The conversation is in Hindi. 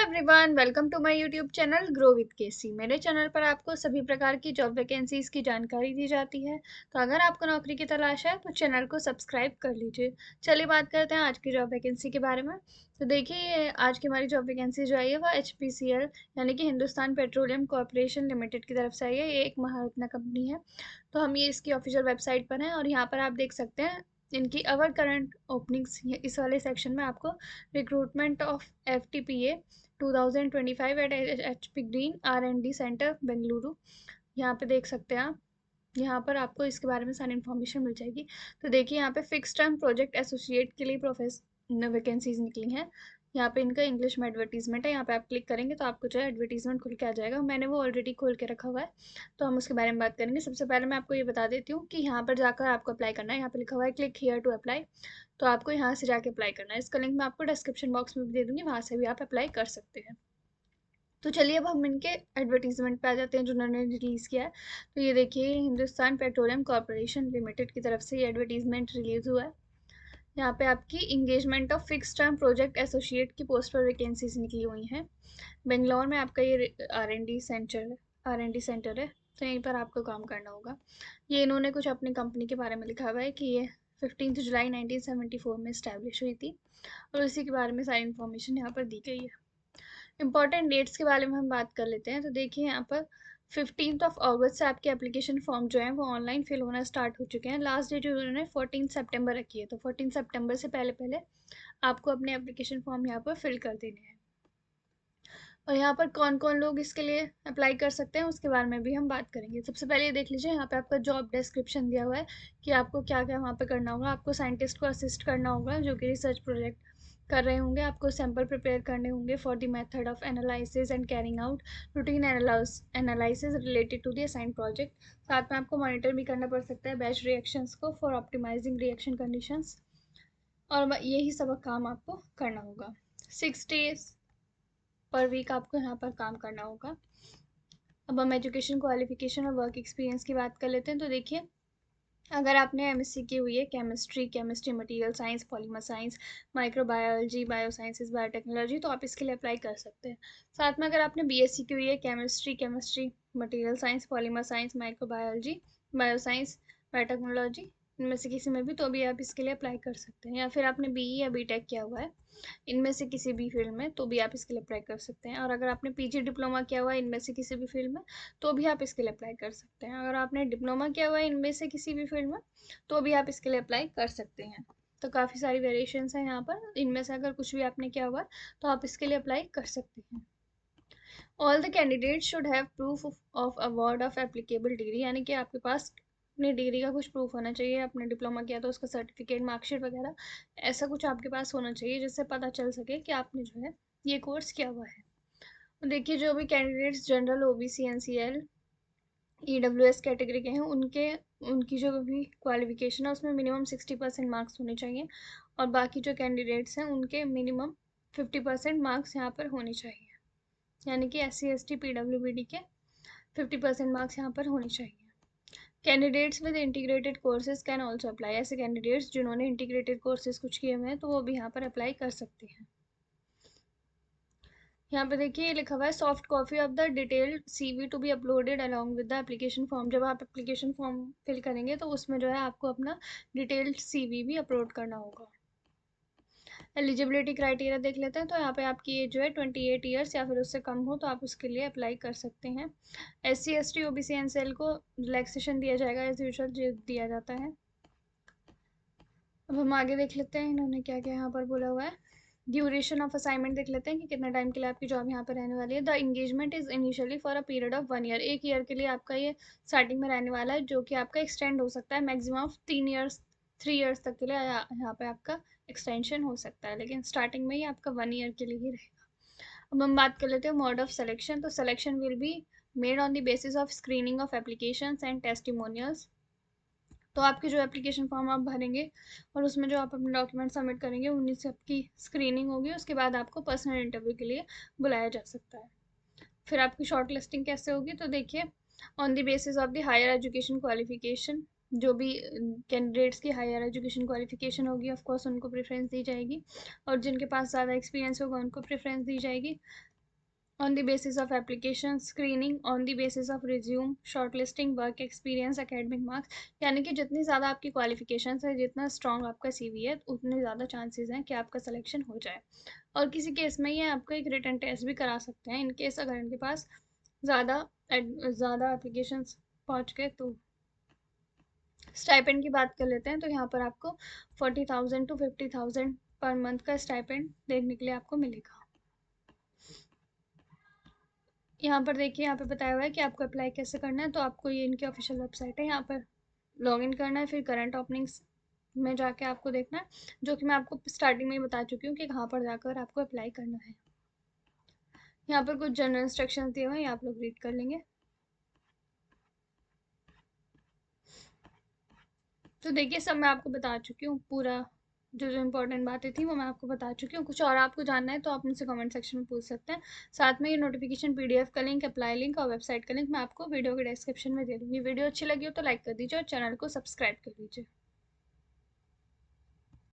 Everyone, welcome to my YouTube channel grow with KC. मेरे चैनल पर आपको सभी प्रकार की जॉब वैकेंसीज की जानकारी दी जाती है। तो अगर आपको नौकरी की तलाश है तो चैनल को सब्सक्राइब कर लीजिए। चलिए बात करते हैं आज की जॉब वैकेंसी के बारे में। तो देखिए, आज की हमारी जॉब वैकेंसी जो आई है वह HPCL यानी कि हिंदुस्तान पेट्रोलियम कॉर्पोरेशन लिमिटेड की तरफ से आई है। ये एक महारत्ना कंपनी है। तो हम ये इसकी ऑफिशियल वेबसाइट पर हैं और यहाँ पर आप देख सकते हैं इनकी अवर करंट ओपनिंग्स। इस वाले सेक्शन में आपको recruitment of FTPA 2025 at HP green R&D centre Bengaluru, यहाँ पे देख सकते हैं आप। यहाँ पर आपको इसके बारे में सारी इन्फॉर्मेशन मिल जाएगी। तो देखिए, यहाँ पे फिक्स टर्म प्रोजेक्ट एसोसिएट के लिए वैकेंसीज निकली हैं। यहाँ पे इनका इंग्लिश में एडवर्टीजमेंट है। यहाँ पे आप क्लिक करेंगे तो आपको जो है एडवर्टीजमेंट खुल के आ जाएगा। मैंने वो ऑलरेडी खोल के रखा हुआ है, तो हम उसके बारे में बात करेंगे। सबसे पहले मैं आपको ये बता देती हूँ कि यहाँ पर जाकर आपको अप्लाई करना है। यहाँ पे लिखा हुआ है क्लिक हियर टू अप्लाई, तो आपको यहाँ से जाके अप्लाई करना है। इसका लिंक मैं आपको डिस्क्रिप्शन बॉक्स में भी दे दूँगी, वहाँ से भी आप अप्लाई कर सकते हैं। तो चलिए अब हम इनके एडवर्टीजमेंट पे आ जाते हैं जो उन्होंने रिलीज़ किया है। तो ये देखिए, हिंदुस्तान पेट्रोलियम कॉर्पोरेशन लिमिटेड की तरफ से ये एडवर्टीजमेंट रिलीज़ हुआ है। यहाँ पे आपकी engagement of fix term project associate की पोस्ट पर वैकेंसीज निकली हुई हैं। बेंगलोर में आपका ये R&D सेंटर है। तो यहीं पर आपको काम करना होगा। ये इन्होंने कुछ अपनी कंपनी के बारे में लिखा हुआ है कि ये 15 जुलाई 1974 में इस्टेब्लिश हुई थी, और उसी के बारे में सारी इन्फॉर्मेशन यहाँ पर दी गई है। इंपॉर्टेंट डेट्स के बारे में हम बात कर लेते हैं। तो देखिए, यहाँ पर 15 अगस्त से आपके एप्लीकेशन फॉर्म जो है वो ऑनलाइन फिल होना स्टार्ट हो चुके हैं। लास्ट डेट उन्होंने 14 सितंबर रखी है, तो 14 सितंबर से पहले पहले आपको अपने एप्लीकेशन फॉर्म यहाँ पर फिल कर देने हैं। और यहाँ पर कौन कौन लोग इसके लिए अप्लाई कर सकते हैं उसके बारे में भी हम बात करेंगे। सबसे पहले ये देख लीजिए, यहाँ पे आपका जॉब डिस्क्रिप्शन दिया हुआ है कि आपको क्या क्या वहाँ पे करना होगा। आपको साइंटिस्ट को असिस्ट करना होगा जो कि रिसर्च प्रोजेक्ट कर रहे होंगे। आपको सैंपल प्रिपेयर करने होंगे for the method of analysis and carrying out routine analysis related to the assigned project. साथ में आपको मॉनिटर भी करना पड़ सकता है बैच रिएक्शंस को फॉर ऑप्टिमाइजिंग रिएक्शन कंडीशंस। और यही सब काम आपको करना होगा। 6 days पर वीक आपको यहाँ पर काम करना होगा। अब हम एजुकेशन क्वालिफिकेशन और वर्क एक्सपीरियंस की बात कर लेते हैं। तो देखिए, अगर आपने MSc की हुई है chemistry material science polymer science microbiology biosciences biotechnology, तो आप इसके लिए अप्लाई कर सकते हैं। साथ में अगर आपने BSc की हुई है chemistry material science polymer science microbiology bioscience biotechnology, इनमें से किसी में भी, तो भी आप इसके लिए अप्लाई कर सकते हैं। या फिर आपने BE या BTech किया हुआ है इनमें से किसी भी फील्ड में, तो भी आप इसके लिए अप्लाई कर सकते हैं। और अगर आपने PG डिप्लोमा किया हुआ है इनमें से किसी भी फील्ड में, तो भी आप इसके लिए अप्लाई कर सकते हैं। अगर आपने डिप्लोमा किया हुआ है इनमें से किसी भी फील्ड में, तो भी आप इसके लिए अप्लाई कर सकते हैं। तो काफ़ी सारी वेरिएशंस हैं यहाँ पर। इनमें से अगर कुछ भी आपने किया हुआ है तो आप इसके लिए अप्लाई कर सकते हैं। All the candidate should have proof of award of applicable degree, यानी कि आपके पास अपनी डिग्री का कुछ प्रूफ होना चाहिए। आपने डिप्लोमा किया तो उसका सर्टिफिकेट मार्कशीट वगैरह ऐसा कुछ आपके पास होना चाहिए जिससे पता चल सके कि आपने जो है ये कोर्स किया हुआ है। तो देखिए, जो भी candidates general OBC NCL EWS category के हैं उनकी जो भी क्वालिफिकेशन है उसमें मिनिमम 60% मार्क्स होने चाहिए। और बाकी जो कैंडिडेट्स हैं उनके मिनिमम 50% मार्क्स यहाँ पर होने चाहिए। यानी कि SC ST PWBD के 50% मार्क्स यहाँ पर होने चाहिए। Candidates with integrated courses can also apply, ऐसे कैंडिडेट्स जिन्होंने इंटीग्रेटेड कोर्सेज कुछ किए हुए हैं तो वो भी यहाँ पर अप्लाई कर सकते हैं। यहाँ पे देखिए, लिखा हुआ है soft copy of the detailed CV to be uploaded along with the application form. जब आप एप्लीकेशन फॉर्म फिल करेंगे तो उसमें जो है आपको अपना डिटेल्ड CV भी अपलोड करना होगा। एलिजिबिलिटी क्राइटेरिया देख लेते हैं। तो यहाँ पे आपकी एज जो है 28 ईयर्स या फिर उससे कम हो तो आप उसके लिए अप्लाई कर सकते हैं। SC ST OBC NCL को रिलैक्सेशन दिया जाएगा, एज यूजुअल दिया जाता है। अब हम आगे देख लेते हैं इन्होंने क्या क्या यहाँ पर बोला हुआ है। ड्यूरेशन ऑफ असाइनमेंट देख लेते हैं कि कितना टाइम के लिए आपकी जॉब यहाँ पर रहने वाली है। The engagement is initially for a period of 1 year, 1 year के लिए आपका ये स्टार्टिंग में रहने वाला है, जो कि आपका एक्सटेंड हो सकता है मैक्सिमम ऑफ 3 ईयर्स तक के लिए। यहाँ पे आपका एक्सटेंशन हो सकता है, लेकिन स्टार्टिंग में ही आपका 1 ईयर के लिए ही रहेगा। अब हम बात कर लेते हैं मोड ऑफ सिलेक्शन। तो selection will be made on the basis of screening of applications and testimonials. तो आपके जो एप्लीकेशन फॉर्म आप भरेंगे और उसमें जो आप अपने डॉक्यूमेंट सबमिट करेंगे उन्हीं से आपकी स्क्रीनिंग होगी। उसके बाद आपको पर्सनल इंटरव्यू के लिए बुलाया जा सकता है। फिर आपकी शॉर्ट लिस्टिंग कैसे होगी, तो देखिए, on the basis of the higher education qualification, जो भी कैंडिडेट्स की हायर एजुकेशन क्वालिफिकेशन होगी ऑफ कोर्स उनको प्रेफरेंस दी जाएगी, और जिनके पास ज़्यादा एक्सपीरियंस होगा उनको प्रेफरेंस दी जाएगी। On the basis of application screening, on the basis of resume, short listing, work experience, academic marks. यानी कि जितनी ज़्यादा आपकी क्वालिफिकेशन है, जितना स्ट्रॉन्ग आपका सीवी है, उतने ज़्यादा चांसेस हैं कि आपका सिलेक्शन हो जाए। और किसी केस में ये आपको एक रिटन टेस्ट भी करा सकते हैं, इन केस अगर इनके पास ज़्यादा ज़्यादा एप्लीकेशंस पहुँच गए तो। स्टाइपेंड की बात कर लेते हैं, तो यहाँ पर आपको 40,000 टू 50,000 पर मंथ का स्टाइपेंड देखने के लिए आपको मिलेगा। यहाँ पर देखिए, यहाँ पे बताया हुआ है कि आपको अप्लाई कैसे करना है। तो आपको ये इनकी ऑफिशियल वेबसाइट है, यहाँ पर लॉग इन करना है, फिर करंट ओपनिंग्स में जाके आपको देखना है, जो कि मैं आपको स्टार्टिंग में ही बता चुकी हूँ कि कहाँ पर जाकर आपको अप्लाई करना है। यहाँ पर कुछ जनरल इंस्ट्रक्शंस दिए हुए हैं, आप लोग रीड कर लेंगे। तो देखिए, सब मैं आपको बता चुकी हूँ, पूरा जो जो इम्पोर्टेंट बातें थी वो मैं आपको बता चुकी हूँ। कुछ और आपको जानना है तो आप मुझसे कमेंट सेक्शन में पूछ सकते हैं। साथ में ये नोटिफिकेशन पीडीएफ का लिंक, अप्लाई लिंक और वेबसाइट का लिंक मैं आपको वीडियो के डिस्क्रिप्शन में दे दूँगी। वीडियो अच्छी लगी हो तो लाइक कर दीजिए और चैनल को सब्सक्राइब कर लीजिए।